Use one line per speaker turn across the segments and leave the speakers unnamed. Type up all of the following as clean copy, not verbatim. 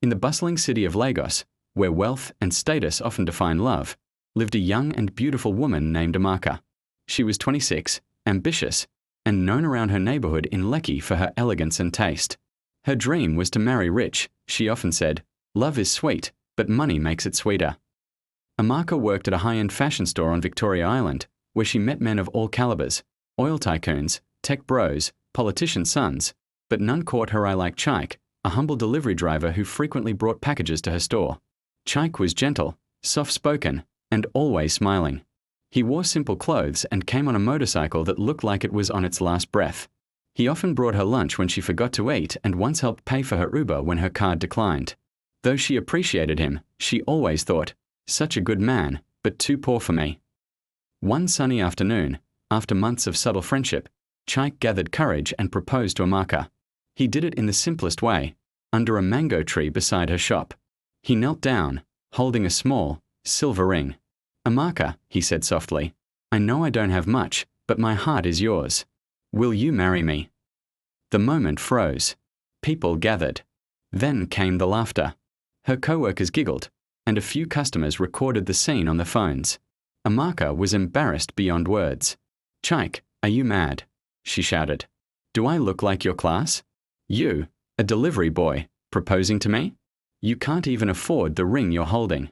In the bustling city of Lagos, where wealth and status often define love, lived a young and beautiful woman named Amaka. She was 26, ambitious, and known around her neighborhood in Lekki for her elegance and taste. Her dream was to marry rich. She often said, "Love is sweet, but money makes it sweeter." Amaka worked at a high-end fashion store on Victoria Island, where she met men of all calibers, oil tycoons, tech bros, politicians' sons, but none caught her eye like Chaik, a humble delivery driver who frequently brought packages to her store. Chaik was gentle, soft-spoken, and always smiling. He wore simple clothes and came on a motorcycle that looked like it was on its last breath. He often brought her lunch when she forgot to eat and once helped pay for her Uber when her card declined. Though she appreciated him, she always thought, "Such a good man, but too poor for me." One sunny afternoon, after months of subtle friendship, Chaik gathered courage and proposed to Amaka. He did it in the simplest way, under a mango tree beside her shop. He knelt down, holding a small, silver ring. "Amaka," he said softly, "I know I don't have much, but my heart is yours. Will you marry me?" The moment froze. People gathered. Then came the laughter. Her co-workers giggled, and a few customers recorded the scene on their phones. Amaka was embarrassed beyond words. "Chaik, are you mad?" she shouted. "Do I look like your class? You, a delivery boy, proposing to me? You can't even afford the ring you're holding."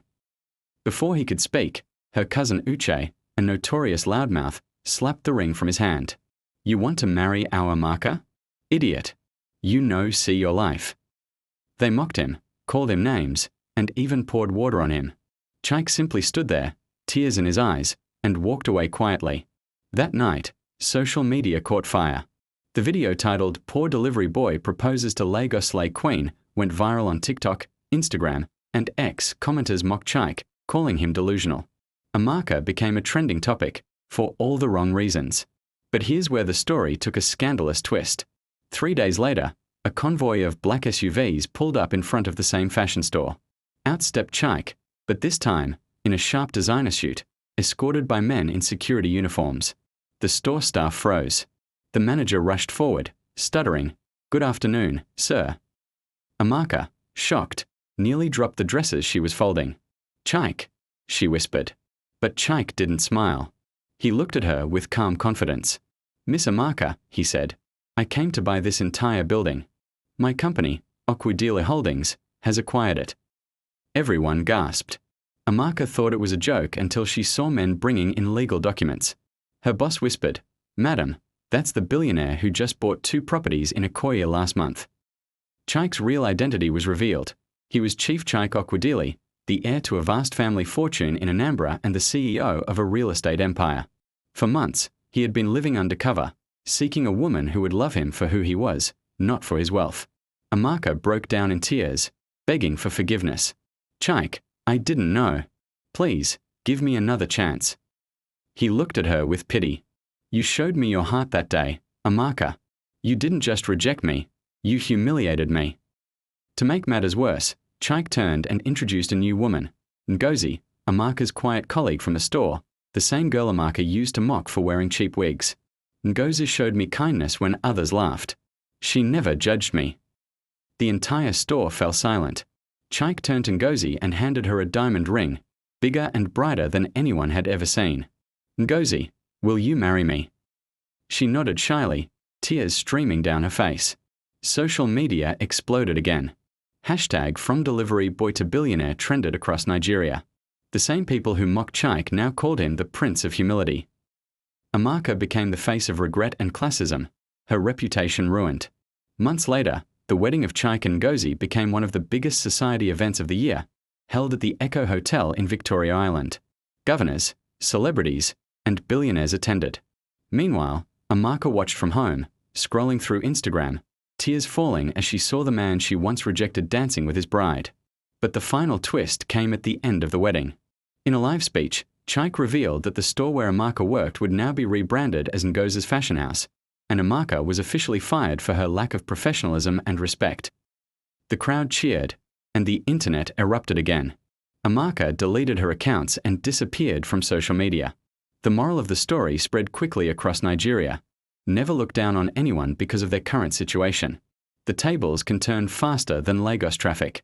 Before he could speak, her cousin Uche, a notorious loudmouth, slapped the ring from his hand. "You want to marry our Amaka? Idiot. You see your life." They mocked him, called him names, and even poured water on him. Chaik simply stood there, tears in his eyes, and walked away quietly. That night, social media caught fire. The video titled "Poor Delivery Boy Proposes to Lagos Slay Queen" went viral on TikTok, Instagram, and X. Commenters mocked Chaik, calling him delusional. Amaka became a trending topic, for all the wrong reasons. But here's where the story took a scandalous twist. 3 days later, a convoy of black SUVs pulled up in front of the same fashion store. Out stepped Chaik, but this time, in a sharp designer suit, escorted by men in security uniforms. The store staff froze. The manager rushed forward, stuttering, "Good afternoon, sir." Amaka, shocked, nearly dropped the dresses she was folding. "Chaik," she whispered. But Chaik didn't smile. He looked at her with calm confidence. "Miss Amaka," he said, "I came to buy this entire building. My company, Okwudili Holdings, has acquired it." Everyone gasped. Amaka thought it was a joke until she saw men bringing in legal documents. Her boss whispered, "Madam, that's the billionaire who just bought 2 properties in Ikoyi last month." Chaik's real identity was revealed. He was Chief Chaik Okwudili, the heir to a vast family fortune in Anambra and the CEO of a real estate empire. For months, he had been living undercover, seeking a woman who would love him for who he was, not for his wealth. Amaka broke down in tears, begging for forgiveness. "Chaik, I didn't know. Please, give me another chance." He looked at her with pity. "You showed me your heart that day, Amaka. You didn't just reject me, you humiliated me." To make matters worse, Chaik turned and introduced a new woman, Ngozi, Amaka's quiet colleague from the store, the same girl Amaka used to mock for wearing cheap wigs. "Ngozi showed me kindness when others laughed. She never judged me." The entire store fell silent. Chaik turned to Ngozi and handed her a diamond ring, bigger and brighter than anyone had ever seen. "Ngozi, will you marry me?" She nodded shyly, tears streaming down her face. Social media exploded again. Hashtag "From Delivery Boy to Billionaire" trended across Nigeria. The same people who mocked Chaik now called him the Prince of Humility. Amaka became the face of regret and classism, her reputation ruined. Months later, the wedding of Chaik and Ngozi became one of the biggest society events of the year, held at the Echo Hotel in Victoria Island. Governors, celebrities, and billionaires attended. Meanwhile, Amaka watched from home, scrolling through Instagram, tears falling as she saw the man she once rejected dancing with his bride. But the final twist came at the end of the wedding. In a live speech, Chaik revealed that the store where Amaka worked would now be rebranded as Ngozi's Fashion House, and Amaka was officially fired for her lack of professionalism and respect. The crowd cheered, and the internet erupted again. Amaka deleted her accounts and disappeared from social media. The moral of the story spread quickly across Nigeria. Never look down on anyone because of their current situation. The tables can turn faster than Lagos traffic.